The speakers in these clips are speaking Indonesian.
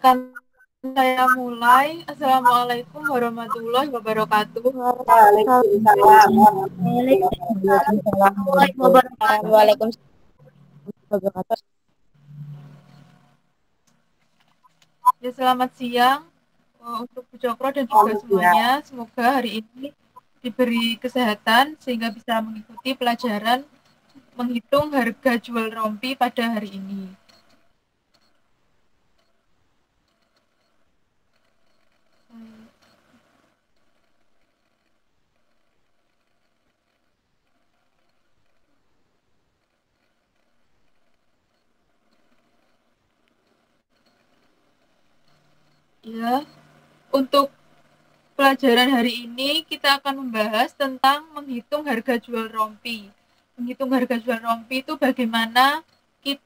Izinkan saya mulai. Assalamualaikum warahmatullahi wabarakatuh. Waalaikumsalam Waalaikumsalam warahmatullahi wabarakatuh. Ya, selamat siang untuk Bu Cokro dan juga semuanya. Semoga hari ini diberi kesehatan sehingga bisa mengikuti pelajaran menghitung harga jual rompi pada hari ini. Ya, untuk pelajaran hari ini kita akan membahas tentang menghitung harga jual rompi. Menghitung harga jual rompi itu bagaimana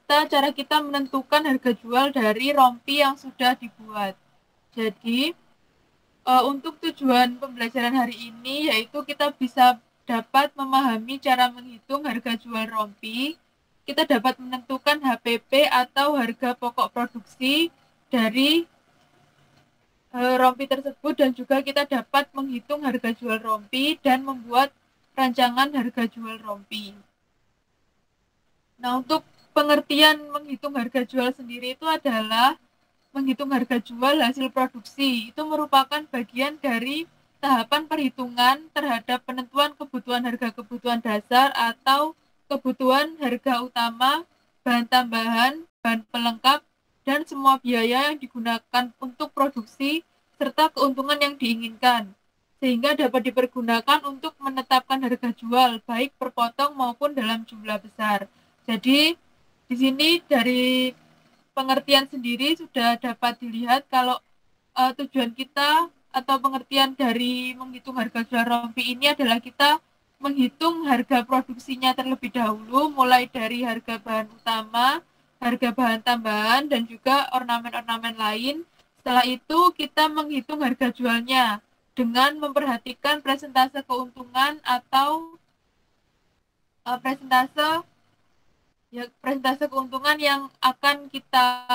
cara kita menentukan harga jual dari rompi yang sudah dibuat. Jadi, untuk tujuan pembelajaran hari ini yaitu kita bisa dapat memahami cara menghitung harga jual rompi. Kita dapat menentukan HPP atau harga pokok produksi dari rompi tersebut dan juga kita dapat menghitung harga jual rompi dan membuat rancangan harga jual rompi. Nah, untuk pengertian menghitung harga jual sendiri itu adalah menghitung harga jual hasil produksi. Itu merupakan bagian dari tahapan perhitungan terhadap penentuan kebutuhan harga kebutuhan dasar atau kebutuhan harga utama, bahan tambahan, bahan pelengkap, dan semua biaya yang digunakan untuk produksi serta keuntungan yang diinginkan, sehingga dapat dipergunakan untuk menetapkan harga jual baik per potong maupun dalam jumlah besar. Jadi di sini dari pengertian sendiri sudah dapat dilihat kalau tujuan kita atau pengertian dari menghitung harga jual rompi ini adalah kita menghitung harga produksinya terlebih dahulu, mulai dari harga bahan utama, harga bahan tambahan, dan juga ornamen-ornamen lain. Setelah itu kita menghitung harga jualnya dengan memperhatikan presentase keuntungan atau presentase keuntungan yang akan kita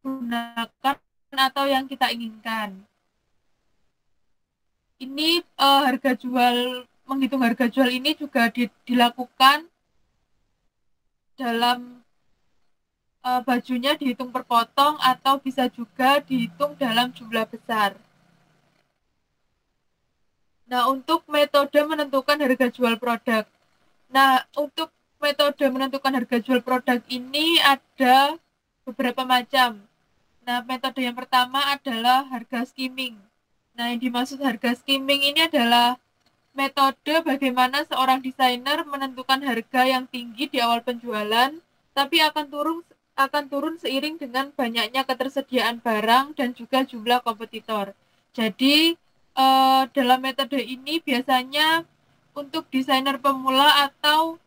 gunakan atau yang kita inginkan. Ini menghitung harga jual ini juga dilakukan dalam bajunya dihitung per potong atau bisa juga dihitung dalam jumlah besar. Nah, untuk metode menentukan harga jual produk. Nah, untuk metode menentukan harga jual produk ini ada beberapa macam. Nah, metode yang pertama adalah harga skimming. Nah, yang dimaksud harga skimming ini adalah metode bagaimana seorang desainer menentukan harga yang tinggi di awal penjualan, tapi akan turun seiring dengan banyaknya ketersediaan barang dan juga jumlah kompetitor. Jadi, dalam metode ini biasanya untuk desainer pemula atau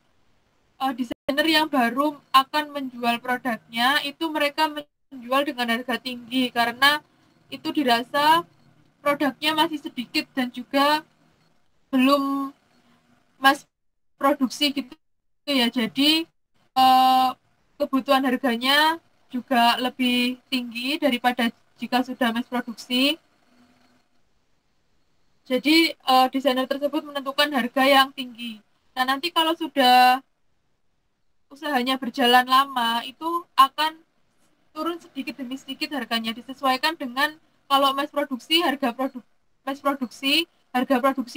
desainer yang baru akan menjual produknya, itu mereka menjual dengan harga tinggi karena itu dirasa produknya masih sedikit dan juga belum mass produksi gitu ya. Jadi kebutuhan harganya juga lebih tinggi daripada jika sudah mass produksi. Jadi desainer tersebut menentukan harga yang tinggi. Nah, nanti kalau sudah usahanya berjalan lama, itu akan turun sedikit demi sedikit harganya, disesuaikan dengan kalau mass produksi, harga produksi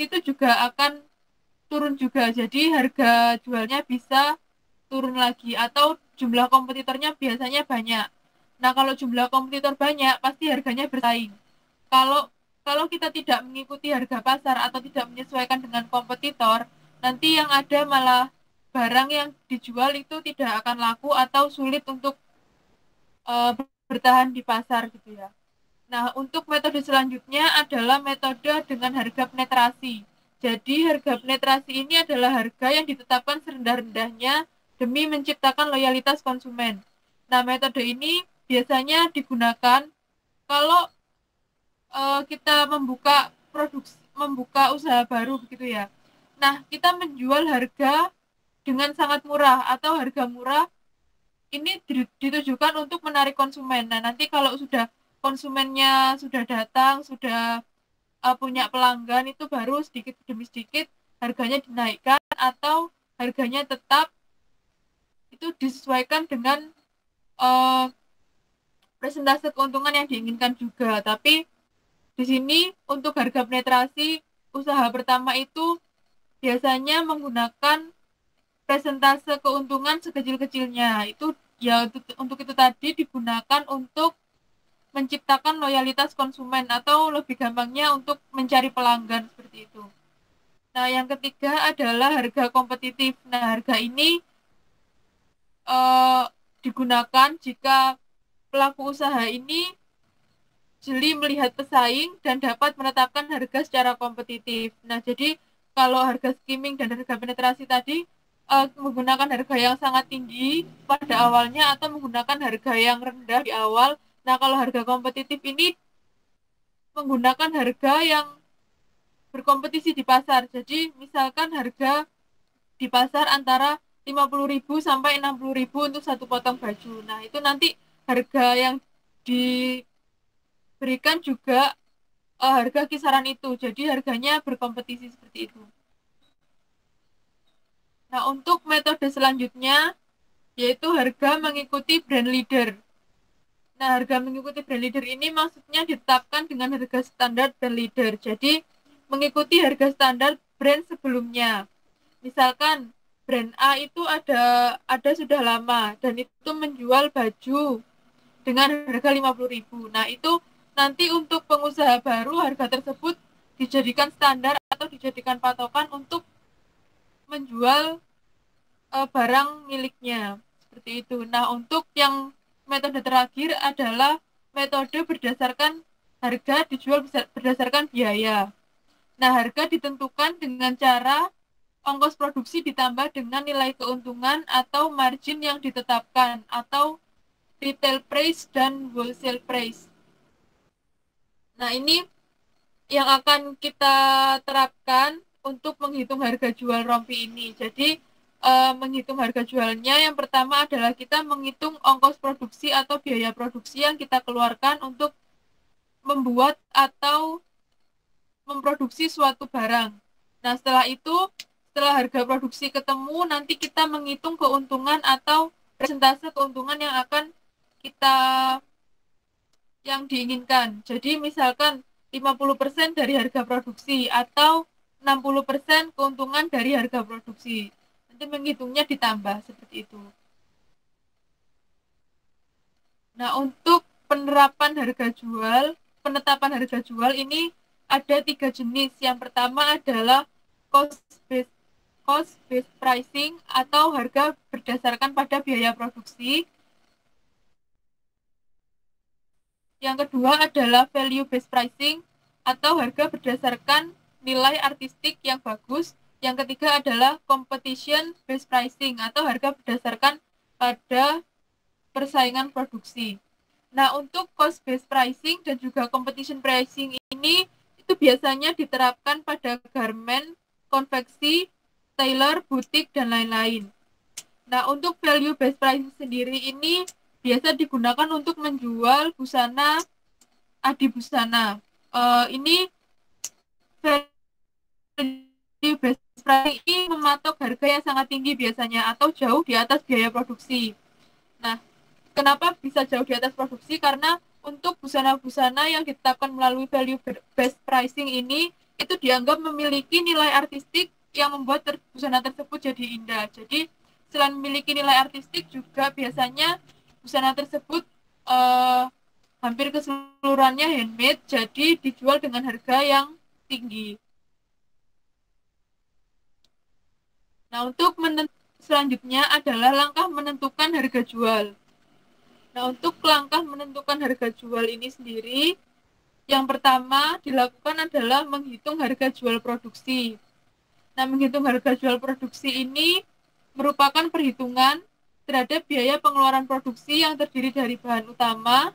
itu juga akan turun juga. Jadi harga jualnya bisa turun lagi atau jumlah kompetitornya biasanya banyak. Nah, kalau jumlah kompetitor banyak, pasti harganya bersaing. Kalau kalau kita tidak mengikuti harga pasar atau tidak menyesuaikan dengan kompetitor, nanti yang ada malah barang yang dijual itu tidak akan laku atau sulit untuk bertahan di pasar gitu ya. Nah, untuk metode selanjutnya adalah metode dengan harga penetrasi. Jadi, harga penetrasi ini adalah harga yang ditetapkan serendah-rendahnya demi menciptakan loyalitas konsumen. Nah, metode ini biasanya digunakan kalau kita membuka usaha baru begitu ya. Nah, kita menjual harga dengan sangat murah atau harga murah ini ditujukan untuk menarik konsumen. Nah, nanti kalau sudah konsumennya sudah datang, sudah punya pelanggan, itu baru sedikit demi sedikit harganya dinaikkan atau harganya tetap, itu disesuaikan dengan uh, presentase keuntungan yang diinginkan juga. Tapi di sini untuk harga penetrasi usaha pertama itu biasanya menggunakan presentase keuntungan sekecil-kecilnya. Itu ya untuk itu tadi digunakan untuk menciptakan loyalitas konsumen atau lebih gampangnya untuk mencari pelanggan seperti itu. Nah, yang ketiga adalah harga kompetitif. Nah, harga ini digunakan jika pelaku usaha ini jeli melihat pesaing dan dapat menetapkan harga secara kompetitif. Nah, jadi kalau harga skimming dan harga penetrasi tadi menggunakan harga yang sangat tinggi pada awalnya atau menggunakan harga yang rendah di awal. Nah, kalau harga kompetitif ini menggunakan harga yang berkompetisi di pasar. Jadi, misalkan harga di pasar antara 50.000 sampai 60.000 untuk satu potong baju. Nah, itu nanti harga yang diberikan juga harga kisaran itu. Jadi, harganya berkompetisi seperti itu. Nah, untuk metode selanjutnya yaitu harga mengikuti brand leader. Nah, harga mengikuti brand leader ini maksudnya ditetapkan dengan harga standar brand leader. Jadi, mengikuti harga standar brand sebelumnya. Misalkan brand A itu ada sudah lama dan itu menjual baju dengan harga 50.000. Nah, itu nanti untuk pengusaha baru harga tersebut dijadikan standar atau dijadikan patokan untuk menjual barang miliknya. Seperti itu. Nah, untuk yang metode terakhir adalah metode berdasarkan harga dijual berdasarkan biaya. Nah, harga ditentukan dengan cara ongkos produksi ditambah dengan nilai keuntungan atau margin yang ditetapkan, atau retail price dan wholesale price. Nah, ini yang akan kita terapkan untuk menghitung harga jual rompi ini. Jadi, menghitung harga jualnya yang pertama adalah kita menghitung ongkos produksi atau biaya produksi yang kita keluarkan untuk membuat atau memproduksi suatu barang. Nah, setelah harga produksi ketemu, nanti kita menghitung keuntungan atau persentase keuntungan yang diinginkan. Jadi misalkan 50% dari harga produksi atau 60% keuntungan dari harga produksi. Nanti menghitungnya ditambah seperti itu. Nah, untuk penetapan harga jual ini ada 3 jenis. Yang pertama adalah cost based pricing atau harga berdasarkan pada biaya produksi. Yang kedua adalah value based pricing atau harga berdasarkan nilai artistik yang bagus. Yang ketiga adalah competition based pricing atau harga berdasarkan pada persaingan produksi. Nah, untuk cost based pricing dan juga competition pricing ini itu biasanya diterapkan pada garment, konveksi, tailor, butik, dan lain-lain. Nah, untuk value based pricing sendiri ini biasa digunakan untuk menjual busana adi busana. Ini value based pricing ini mematok harga yang sangat tinggi biasanya atau jauh di atas biaya produksi. Nah, kenapa bisa jauh di atas produksi? Karena untuk busana-busana yang ditetapkan melalui value based pricing ini itu dianggap memiliki nilai artistik yang membuat busana tersebut jadi indah. Jadi selain memiliki nilai artistik juga biasanya busana tersebut hampir keseluruhannya handmade, jadi dijual dengan harga yang tinggi. Nah, untuk selanjutnya adalah langkah menentukan harga jual. Nah, untuk langkah menentukan harga jual ini sendiri, yang pertama dilakukan adalah menghitung harga jual produksi. Nah, menghitung harga jual produksi ini merupakan perhitungan terhadap biaya pengeluaran produksi yang terdiri dari bahan utama,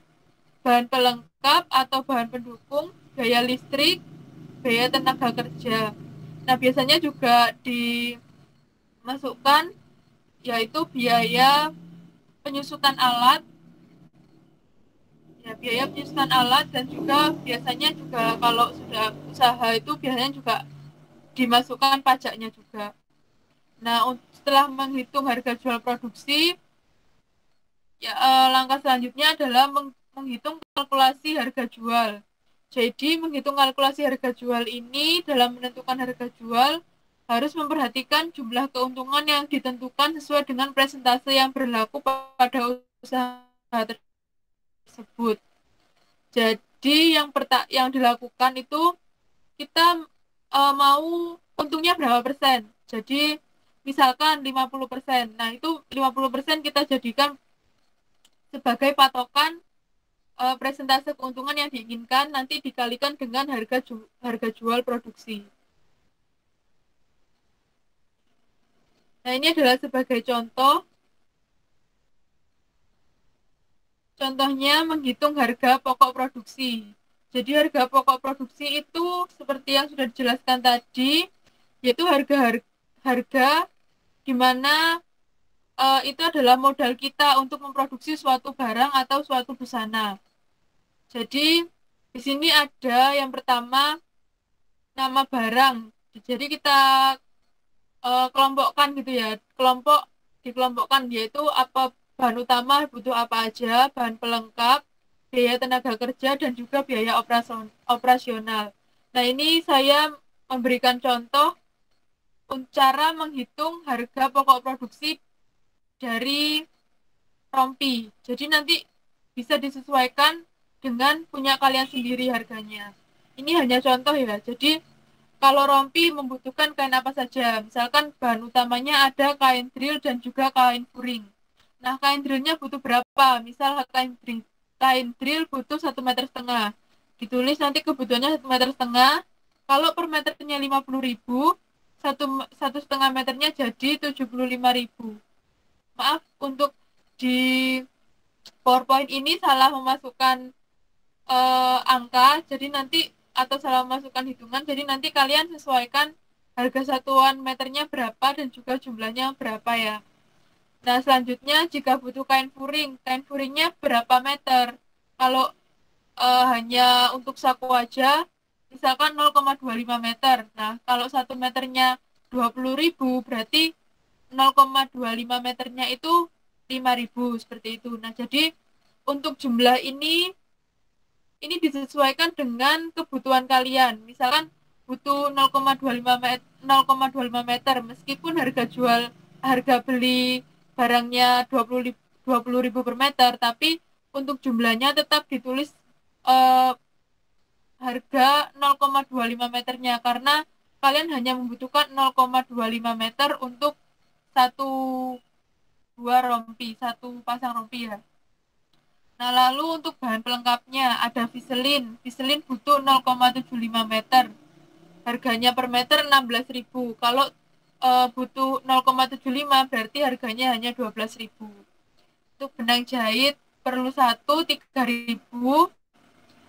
bahan pelengkap atau bahan pendukung, biaya listrik, biaya tenaga kerja. Nah, biasanya juga dimasukkan yaitu biaya penyusutan alat, ya, biaya penyusutan alat, dan juga biasanya juga kalau sudah usaha itu biasanya juga dimasukkan pajaknya juga. Nah, setelah menghitung harga jual produksi, ya, langkah selanjutnya adalah menghitung kalkulasi harga jual. Jadi, menghitung kalkulasi harga jual ini dalam menentukan harga jual harus memperhatikan jumlah keuntungan yang ditentukan sesuai dengan presentase yang berlaku pada usaha tersebut. Jadi, yang dilakukan itu kita mau untungnya berapa persen. Jadi, misalkan 50%. Nah, itu 50% kita jadikan sebagai patokan presentase keuntungan yang diinginkan, nanti dikalikan dengan harga jual produksi. Nah, ini adalah sebagai contoh. Contohnya menghitung harga pokok produksi. Jadi harga pokok produksi itu seperti yang sudah dijelaskan tadi, yaitu harga di mana itu adalah modal kita untuk memproduksi suatu barang atau suatu busana. Jadi di sini ada yang pertama nama barang. Jadi kita kelompokkan gitu ya. Dikelompokkan, yaitu apa bahan utama, butuh apa aja, bahan pelengkap, biaya tenaga kerja, dan juga biaya operasional. Nah, ini saya memberikan contoh cara menghitung harga pokok produksi dari rompi. Jadi nanti bisa disesuaikan dengan punya kalian sendiri harganya. Ini hanya contoh ya. Jadi kalau rompi membutuhkan kain apa saja? Misalkan bahan utamanya ada kain drill dan juga kain furing. Nah, kain drillnya butuh berapa? Misal kain drill butuh 1,5 meter. Ditulis nanti kebutuhannya 1,5 meter. Kalau per meternya 50.000, satu setengah meternya jadi 75.000. Maaf, untuk di PowerPoint ini salah memasukkan angka, jadi nanti atau salah memasukkan hitungan, jadi nanti kalian sesuaikan harga satuan meternya berapa dan juga jumlahnya berapa ya. Nah, selanjutnya jika butuh kain furingnya berapa meter? Kalau hanya untuk saku aja, misalkan 0,25 meter. Nah, kalau 1 meternya 20.000, berarti 0,25 meternya itu 5.000, seperti itu. Nah, jadi untuk jumlah ini disesuaikan dengan kebutuhan kalian. Misalkan butuh 0,25 meter, meskipun harga beli barangnya 20.000 per meter, tapi untuk jumlahnya tetap ditulis harga 0,25 meternya, karena kalian hanya membutuhkan 0,25 meter untuk satu satu pasang rompi ya. Nah, lalu untuk bahan pelengkapnya ada viselin. Viselin butuh 0,75 meter. Harganya per meter 16.000. Kalau butuh 0,75 berarti harganya hanya 12.000. Untuk benang jahit perlu 3.000.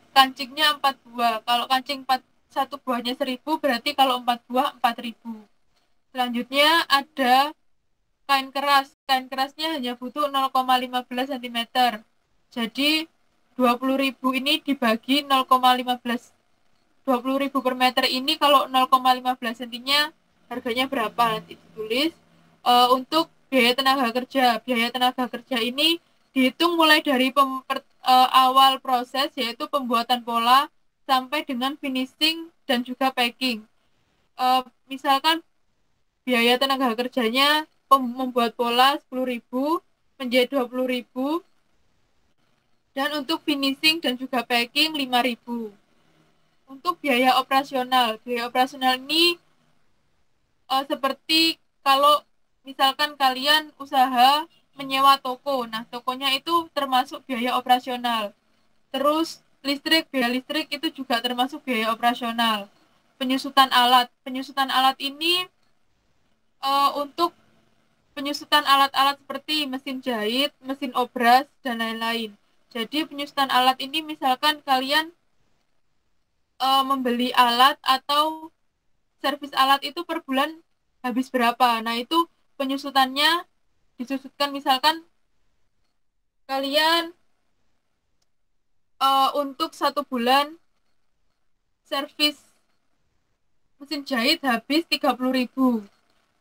Kancingnya 4 buah. Kalau kancing 1 buahnya 1.000, berarti kalau 4 buah 4.000. Selanjutnya ada kain keras. Kain kerasnya hanya butuh 0,15 cm. Jadi 20.000 ini dibagi 0,15. 20.000 per meter ini kalau 0,15 cm-nya harganya berapa? Nanti ditulis. Untuk biaya tenaga kerja. Biaya tenaga kerja ini dihitung mulai dari awal proses, yaitu pembuatan pola, sampai dengan finishing dan juga packing. Misalkan biaya tenaga kerjanya membuat pola 10.000, menjahit 20.000, dan untuk finishing dan juga packing 5.000. Untuk biaya operasional ini seperti kalau misalkan kalian usaha menyewa toko. Nah, tokonya itu termasuk biaya operasional. Terus biaya listrik itu juga termasuk biaya operasional. Penyusutan alat ini untuk penyusutan alat-alat seperti mesin jahit, mesin obras, dan lain-lain. Jadi penyusutan alat ini misalkan kalian membeli alat atau servis alat itu per bulan habis berapa. Nah, itu penyusutannya disusutkan, misalkan kalian untuk 1 bulan servis mesin jahit habis 30.000.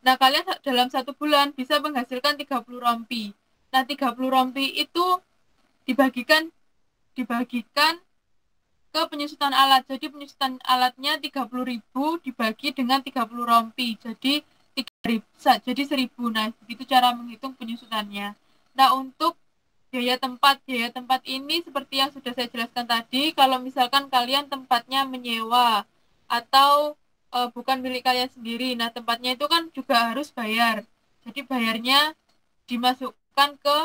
Nah, kalian dalam 1 bulan bisa menghasilkan 30 rompi. Nah, 30 rompi itu dibagikan ke penyusutan alat. Jadi penyusutan alatnya 30.000 dibagi dengan 30 rompi. Jadi 3.000, jadi 1.000. Nah, begitu cara menghitung penyusutannya. Nah, untuk biaya tempat ini seperti yang sudah saya jelaskan tadi, kalau misalkan kalian tempatnya menyewa atau bukan milik kalian sendiri. Nah, tempatnya itu kan juga harus bayar. Jadi bayarnya dimasukkan ke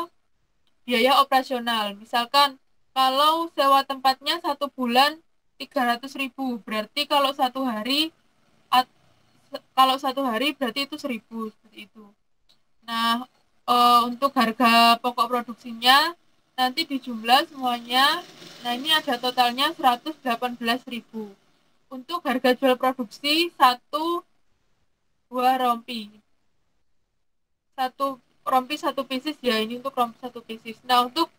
biaya operasional. Misalkan kalau sewa tempatnya 1 bulan 300.000, berarti kalau satu hari berarti itu 1.000 seperti itu. Nah, untuk harga pokok produksinya nanti dijumlah semuanya. Nah, ini ada totalnya 118.000. Untuk harga jual produksi satu buah rompi. Satu rompi 1 pieces ya, ini untuk rompi 1 pieces. Nah, untuk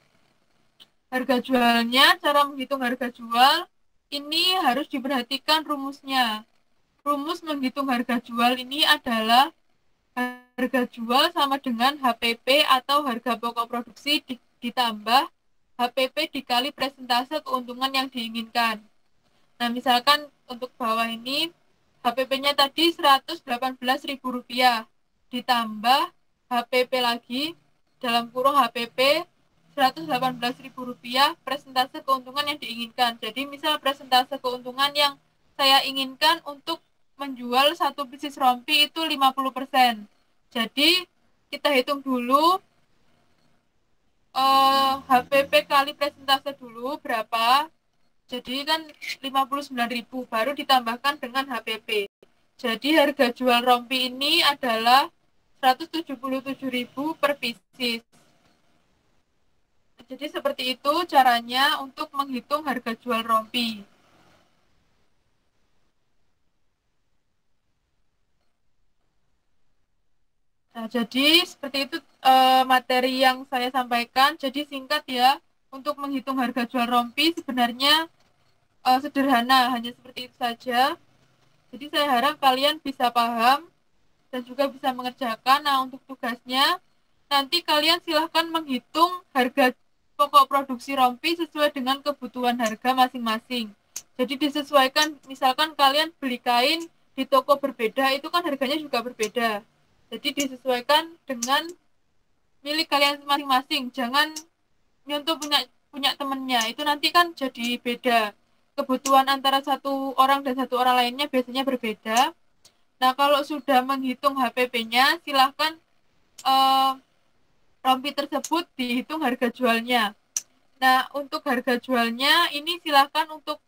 harga jualnya, cara menghitung harga jual, ini harus diperhatikan rumusnya. Rumus menghitung harga jual ini adalah harga jual sama dengan HPP atau harga pokok produksi ditambah HPP dikali persentase keuntungan yang diinginkan. Nah, misalkan untuk bawah ini HPP-nya tadi Rp118.000 ditambah HPP lagi dalam kurung HPP Rp118.000 persentase keuntungan yang diinginkan. Jadi misal persentase keuntungan yang saya inginkan untuk menjual 1 pieces rompi itu 50%. Jadi kita hitung dulu HPP kali persentase dulu berapa. Jadi kan 59.000 baru ditambahkan dengan HPP. Jadi harga jual rompi ini adalah 177.000 per pieces. Jadi seperti itu caranya untuk menghitung harga jual rompi. Nah, jadi seperti itu materi yang saya sampaikan. Jadi singkat ya, untuk menghitung harga jual rompi sebenarnya sederhana, hanya seperti itu saja. Jadi saya harap kalian bisa paham dan juga bisa mengerjakan. Nah, untuk tugasnya, nanti kalian silahkan menghitung harga pokok produksi rompi sesuai dengan kebutuhan harga masing-masing. Jadi disesuaikan, misalkan kalian beli kain di toko berbeda, itu kan harganya juga berbeda. Jadi disesuaikan dengan milik kalian masing-masing. Jangan nyontoh punya temennya, itu nanti kan jadi beda. Kebutuhan antara satu orang dan satu orang lainnya biasanya berbeda. Nah, kalau sudah menghitung HPP-nya, silahkan rompi tersebut dihitung harga jualnya. Nah, untuk harga jualnya ini silahkan untuk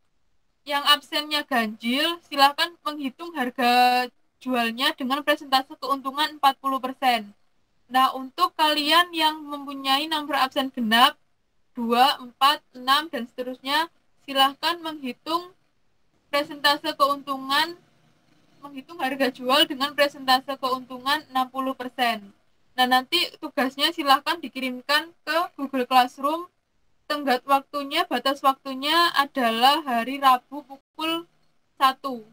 yang absennya ganjil, silahkan menghitung harga jualnya dengan persentase keuntungan 40%. Nah, untuk kalian yang mempunyai nomor absen genap 2, 4, 6, dan seterusnya, silahkan menghitung harga jual dengan persentase keuntungan 60%. Nah, nanti tugasnya silahkan dikirimkan ke Google Classroom. Batas waktunya adalah hari Rabu pukul 1.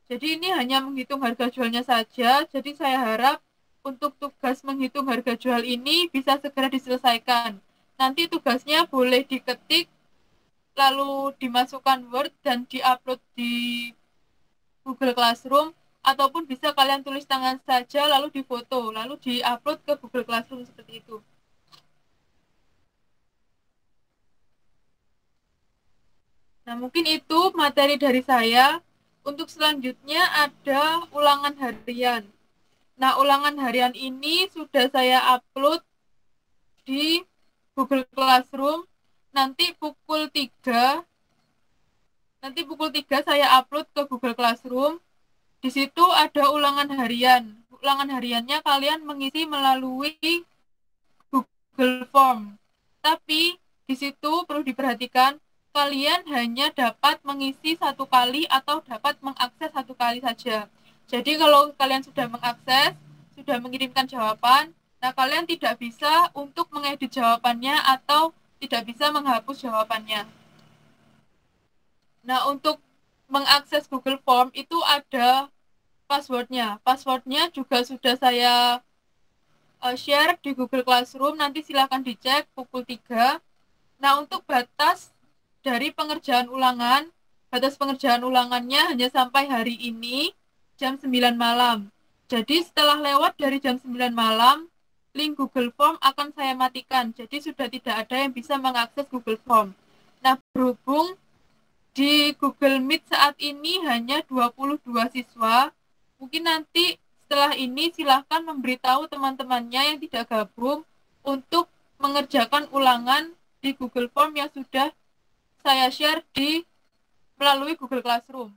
Jadi ini hanya menghitung harga jualnya saja. Jadi saya harap untuk tugas menghitung harga jual ini bisa segera diselesaikan. Nanti tugasnya boleh diketik, lalu dimasukkan Word dan diupload di Google Classroom, ataupun bisa kalian tulis tangan saja, lalu difoto, lalu diupload ke Google Classroom seperti itu. Nah, mungkin itu materi dari saya. Untuk selanjutnya ada ulangan harian. Nah, ulangan harian ini sudah saya upload di Google Classroom. Nanti pukul 3 saya upload ke Google Classroom. Di situ ada ulangan harian. Ulangan hariannya kalian mengisi melalui Google Form. Tapi di situ perlu diperhatikan, kalian hanya dapat mengisi 1 kali atau dapat mengakses 1 kali saja. Jadi kalau kalian sudah mengakses, sudah mengirimkan jawaban, nah kalian tidak bisa untuk mengedit jawabannya atau tidak bisa menghapus jawabannya. Nah, untuk mengakses Google Form itu ada passwordnya. Passwordnya juga sudah saya share di Google Classroom. Nanti silahkan dicek pukul 3. Nah, untuk dari pengerjaan ulangan, batas pengerjaan ulangannya hanya sampai hari ini jam 9 malam. Jadi setelah lewat dari jam 9 malam, link Google Form akan saya matikan. Jadi sudah tidak ada yang bisa mengakses Google Form. Nah, berhubung di Google Meet saat ini hanya 22 siswa, mungkin nanti setelah ini silahkan memberitahu teman-temannya yang tidak gabung untuk mengerjakan ulangan di Google Form yang sudah saya share melalui Google Classroom.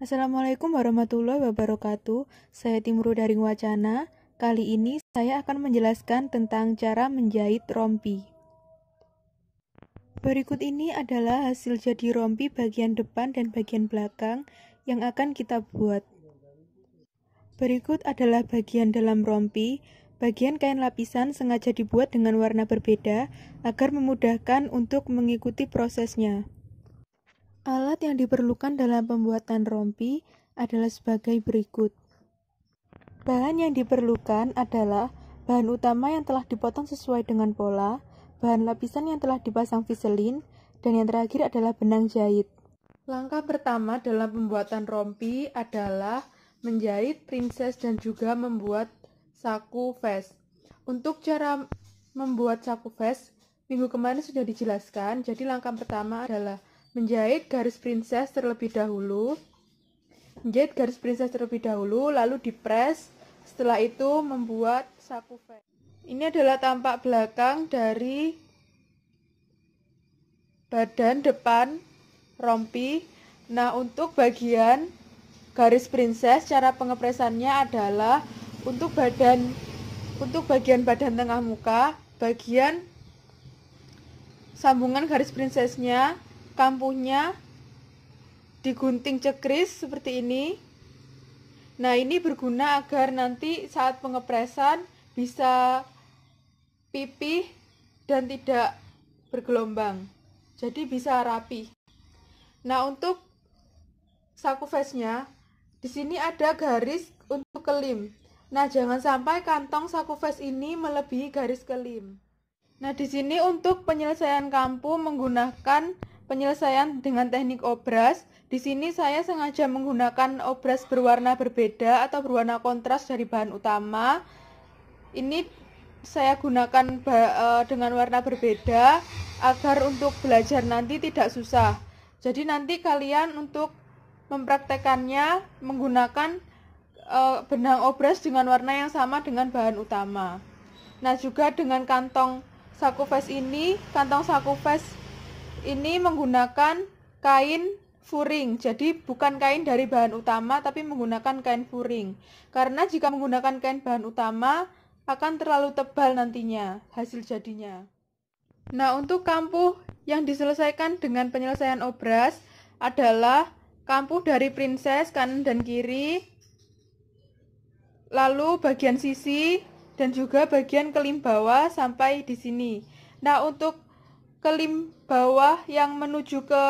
Assalamualaikum warahmatullahi wabarakatuh. Saya Timuru dari Wacana. Kali ini saya akan menjelaskan tentang cara menjahit rompi. Berikut ini adalah hasil jadi rompi bagian depan dan bagian belakang yang akan kita buat. Berikut adalah bagian dalam rompi. Bagian kain lapisan sengaja dibuat dengan warna berbeda agar memudahkan untuk mengikuti prosesnya. Alat yang diperlukan dalam pembuatan rompi adalah sebagai berikut. Bahan yang diperlukan adalah bahan utama yang telah dipotong sesuai dengan pola, bahan lapisan yang telah dipasang vaselin, dan yang terakhir adalah benang jahit. Langkah pertama dalam pembuatan rompi adalah menjahit princess dan juga membuat saku vest. Untuk cara membuat saku vest, minggu kemarin sudah dijelaskan, jadi langkah pertama adalah menjahit garis princess terlebih dahulu, lalu dipres. Setelah itu membuat saku vest. Ini adalah tampak belakang dari badan depan rompi. Nah, untuk bagian garis princess, cara pengepresannya adalah untuk bagian badan tengah muka, bagian sambungan garis princessnya, kampuhnya digunting cekris seperti ini. Nah, ini berguna agar nanti saat pengepresan bisa pipih dan tidak bergelombang, jadi bisa rapi. Nah, untuk saku vestnya, di sini ada garis untuk kelim. Nah, jangan sampai kantong saku vest ini melebihi garis kelim. Nah, di sini untuk penyelesaian kampuh menggunakan penyelesaian dengan teknik obras. Di sini saya sengaja menggunakan obras berwarna berbeda atau berwarna kontras dari bahan utama. Ini saya gunakan dengan warna berbeda agar untuk belajar nanti tidak susah. Jadi nanti kalian untuk mempraktekannya menggunakan benang obras dengan warna yang sama dengan bahan utama. Nah, juga dengan kantong saku vest ini, menggunakan kain furing. Jadi bukan kain dari bahan utama tapi menggunakan kain furing. Karena jika menggunakan kain bahan utama akan terlalu tebal nantinya hasil jadinya. Nah, untuk kampuh yang diselesaikan dengan penyelesaian obras adalah kampuh dari princess kanan dan kiri, lalu bagian sisi dan juga bagian kelim bawah sampai di sini. Nah, untuk kelim bawah yang menuju ke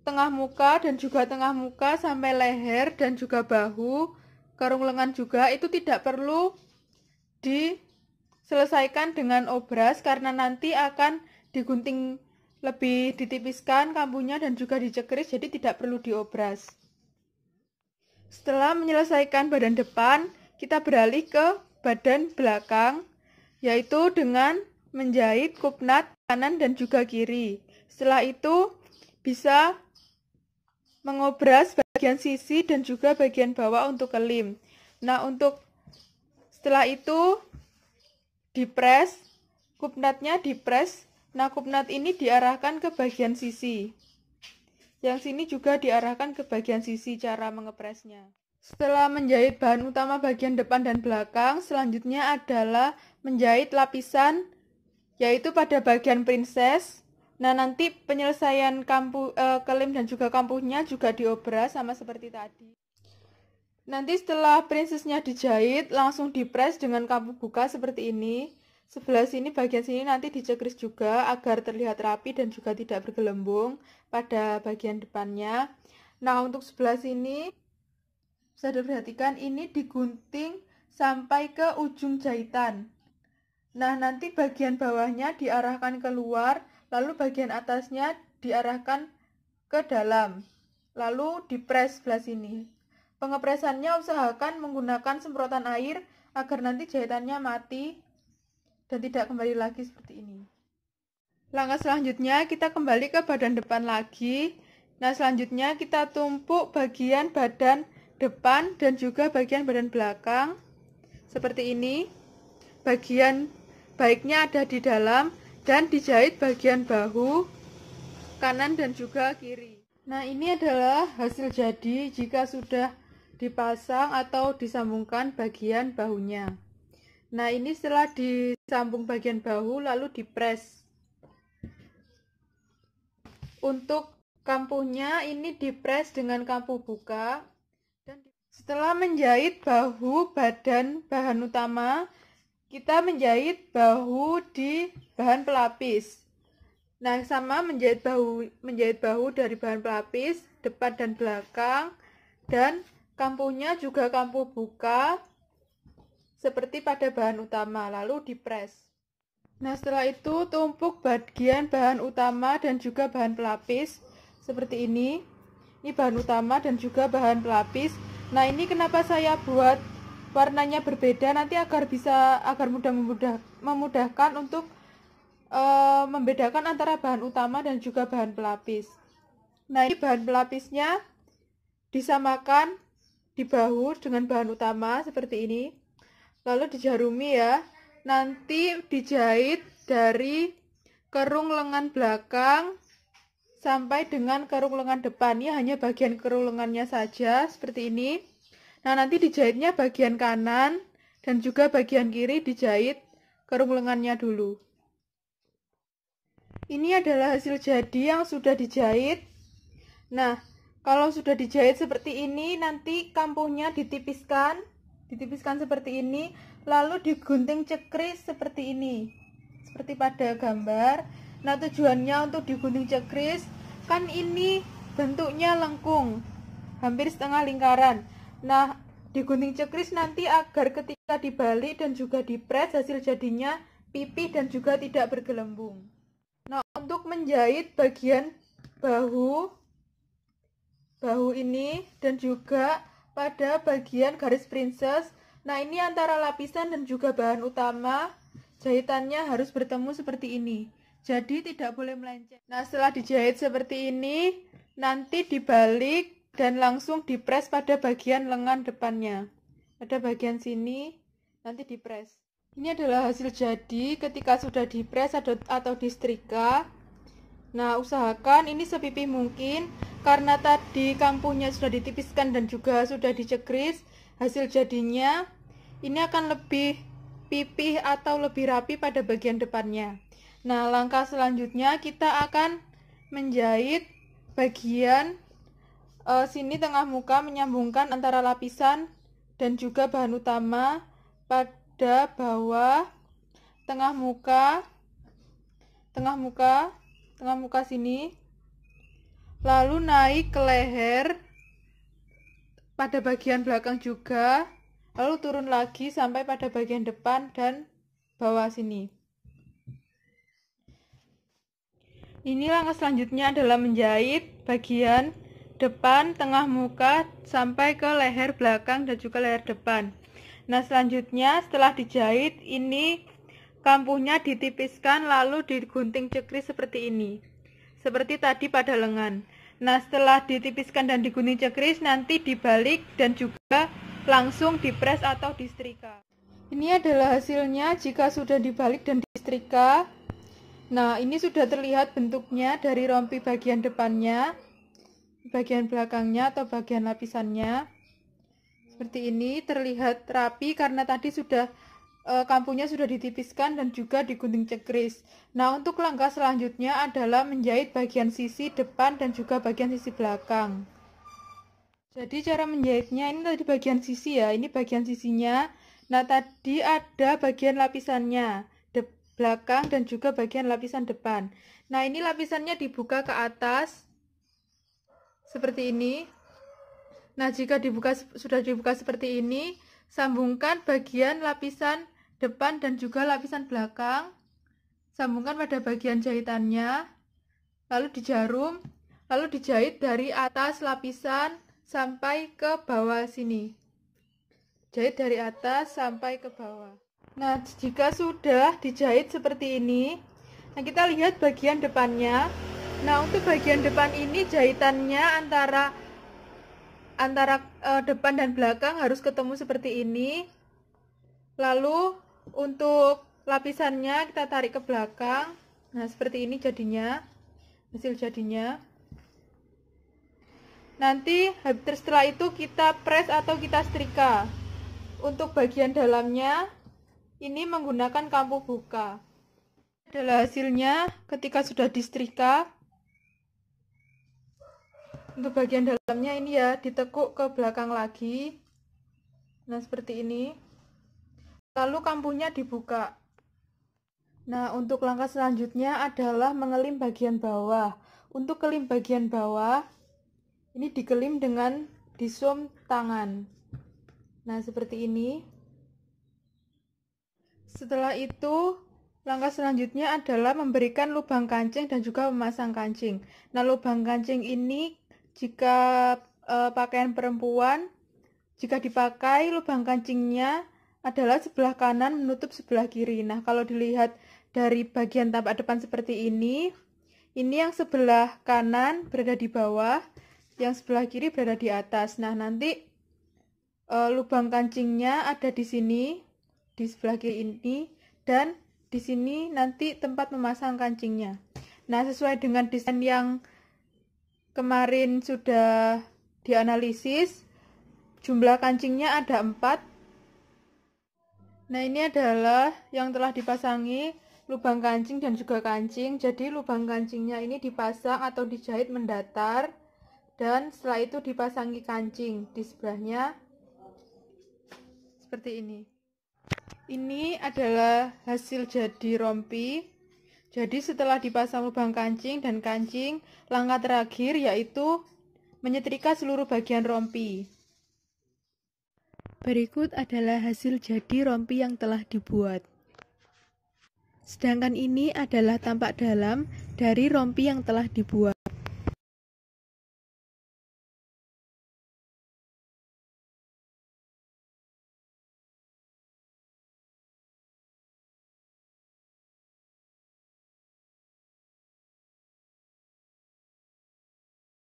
tengah muka dan juga tengah muka sampai leher dan juga bahu, karung lengan juga, itu tidak perlu diselesaikan dengan obras karena nanti akan digunting lebih ditipiskan kampuhnya dan juga dicekris, jadi tidak perlu diobras. Setelah menyelesaikan badan depan, kita beralih ke badan belakang, yaitu dengan menjahit kupnat kanan dan juga kiri. Setelah itu bisa mengobras bagian sisi dan juga bagian bawah untuk kelim. Nah, setelah itu dipres, kupnatnya dipres. Nah, kupnat ini diarahkan ke bagian sisi. Yang sini juga diarahkan ke bagian sisi cara mengepresnya. Setelah menjahit bahan utama bagian depan dan belakang, selanjutnya adalah menjahit lapisan, yaitu pada bagian princess. Nah, nanti penyelesaian kelim dan juga kampuhnya juga diobras sama seperti tadi. Nanti setelah princessnya dijahit, langsung dipres dengan kampuh buka seperti ini. Sebelah sini, bagian sini nanti dicekris juga agar terlihat rapi dan juga tidak bergelembung pada bagian depannya. Nah, untuk sebelah sini bisa diperhatikan ini digunting sampai ke ujung jahitan. Nah, nanti bagian bawahnya diarahkan keluar, lalu bagian atasnya diarahkan ke dalam, lalu dipres sebelah sini. Pengepresannya usahakan menggunakan semprotan air agar nanti jahitannya mati dan tidak kembali lagi seperti ini. Langkah selanjutnya kita kembali ke badan depan lagi. Nah, selanjutnya kita tumpuk bagian badan depan dan juga bagian badan belakang seperti ini. Bagian baiknya ada di dalam dan dijahit bagian bahu kanan dan juga kiri. Nah, ini adalah hasil jadi jika sudah dipasang atau disambungkan bagian bahunya. Nah, ini setelah disambung bagian bahu lalu dipres. Untuk kampuhnya ini dipres dengan kampuh buka. Dan setelah menjahit bahu badan bahan utama, kita menjahit bahu di bahan pelapis. Nah, sama menjahit bahu dari bahan pelapis, depan dan belakang, dan kampuhnya juga kampuh buka, seperti pada bahan utama, lalu dipres. Nah, setelah itu tumpuk bagian bahan utama dan juga bahan pelapis, seperti ini. Ini bahan utama dan juga bahan pelapis. Nah, ini kenapa saya buat warnanya berbeda, nanti agar memudahkan untuk membedakan antara bahan utama dan juga bahan pelapis. Nah, ini bahan pelapisnya disamakan di bahu dengan bahan utama seperti ini. Lalu dijarumi ya. Nanti dijahit dari kerung lengan belakang sampai dengan kerung lengan depan. Ini hanya bagian kerung lengannya saja seperti ini. Nah, nanti dijahitnya bagian kanan dan juga bagian kiri dijahit kerung lengannya dulu. Ini adalah hasil jadi yang sudah dijahit. Nah, kalau sudah dijahit seperti ini, nanti kampuhnya ditipiskan seperti ini, lalu digunting cekris seperti ini, seperti pada gambar. Nah, tujuannya untuk digunting cekris, kan ini bentuknya lengkung, hampir setengah lingkaran. Nah, digunting cekris nanti agar ketika dibalik dan juga dipres, hasil jadinya pipih dan juga tidak bergelembung. Nah, untuk menjahit bagian bahu ini dan juga pada bagian garis princess, nah ini antara lapisan dan juga bahan utama, jahitannya harus bertemu seperti ini. Jadi tidak boleh melenceng. Nah, setelah dijahit seperti ini, nanti dibalik dan langsung dipres pada bagian lengan depannya. Pada bagian sini, nanti dipres. Ini adalah hasil jadi ketika sudah dipres atau disetrika. Nah, usahakan ini sepipih mungkin, karena tadi kampuhnya sudah ditipiskan dan juga sudah dicekris. Hasil jadinya ini akan lebih pipih atau lebih rapi pada bagian depannya. Nah, langkah selanjutnya kita akan menjahit bagian sini tengah muka, menyambungkan antara lapisan dan juga bahan utama pada bawah tengah muka sini, lalu naik ke leher pada bagian belakang juga, lalu turun lagi sampai pada bagian depan dan bawah sini. Ini langkah selanjutnya adalah menjahit bagian depan tengah muka sampai ke leher belakang dan juga leher depan. Nah, selanjutnya setelah dijahit, ini kampuhnya ditipiskan lalu digunting cekris seperti ini, seperti tadi pada lengan. Nah, setelah ditipiskan dan digunting cekris, nanti dibalik dan juga langsung dipres atau disetrika. Ini adalah hasilnya jika sudah dibalik dan disetrika. Nah, ini sudah terlihat bentuknya dari rompi bagian depannya, bagian belakangnya atau bagian lapisannya. Seperti ini, terlihat rapi karena tadi sudah kampuhnya sudah ditipiskan dan juga digunting cekris. Nah, untuk langkah selanjutnya adalah menjahit bagian sisi depan dan juga bagian sisi belakang. Jadi cara menjahitnya ini tadi bagian sisi ya, ini bagian sisinya. Nah, tadi ada bagian lapisannya, belakang dan juga bagian lapisan depan. Nah, ini lapisannya dibuka ke atas seperti ini. Nah, jika sudah dibuka seperti ini, sambungkan bagian lapisan depan dan juga lapisan belakang. Sambungkan pada bagian jahitannya, lalu dijarum, lalu dijahit dari atas lapisan sampai ke bawah sini. Jahit dari atas sampai ke bawah. Nah, jika sudah dijahit seperti ini, nah kita lihat bagian depannya. Nah, untuk bagian depan ini jahitannya antara depan dan belakang harus ketemu seperti ini. Lalu untuk lapisannya kita tarik ke belakang. Nah, seperti ini jadinya, hasil jadinya. Nanti setelah itu kita press atau kita setrika. Untuk bagian dalamnya ini menggunakan kampu buka. Adalah hasilnya ketika sudah disetrika. Untuk bagian dalamnya ini ya, ditekuk ke belakang lagi. Nah, seperti ini. Lalu kampunya dibuka. Nah, untuk langkah selanjutnya adalah mengelim bagian bawah. Untuk kelim bagian bawah, ini dikelim dengan disum tangan. Nah, seperti ini. Setelah itu, langkah selanjutnya adalah memberikan lubang kancing dan juga memasang kancing. Nah, lubang kancing ini jika pakaian perempuan, jika dipakai lubang kancingnya adalah sebelah kanan menutup sebelah kiri. Nah, kalau dilihat dari bagian tampak depan seperti ini yang sebelah kanan berada di bawah, yang sebelah kiri berada di atas. Nah, nanti lubang kancingnya ada di sini, di sebelah kiri ini, dan di sini nanti tempat memasang kancingnya. Nah, sesuai dengan desain yang kemarin sudah dianalisis, jumlah kancingnya ada 4. Nah, ini adalah yang telah dipasangi lubang kancing dan juga kancing. Jadi lubang kancingnya ini dipasang atau dijahit mendatar, dan setelah itu dipasangi kancing di sebelahnya seperti ini. Ini adalah hasil jadi rompi. Jadi setelah dipasang lubang kancing dan kancing, langkah terakhir yaitu menyetrika seluruh bagian rompi. Berikut adalah hasil jadi rompi yang telah dibuat. Sedangkan ini adalah tampak dalam dari rompi yang telah dibuat.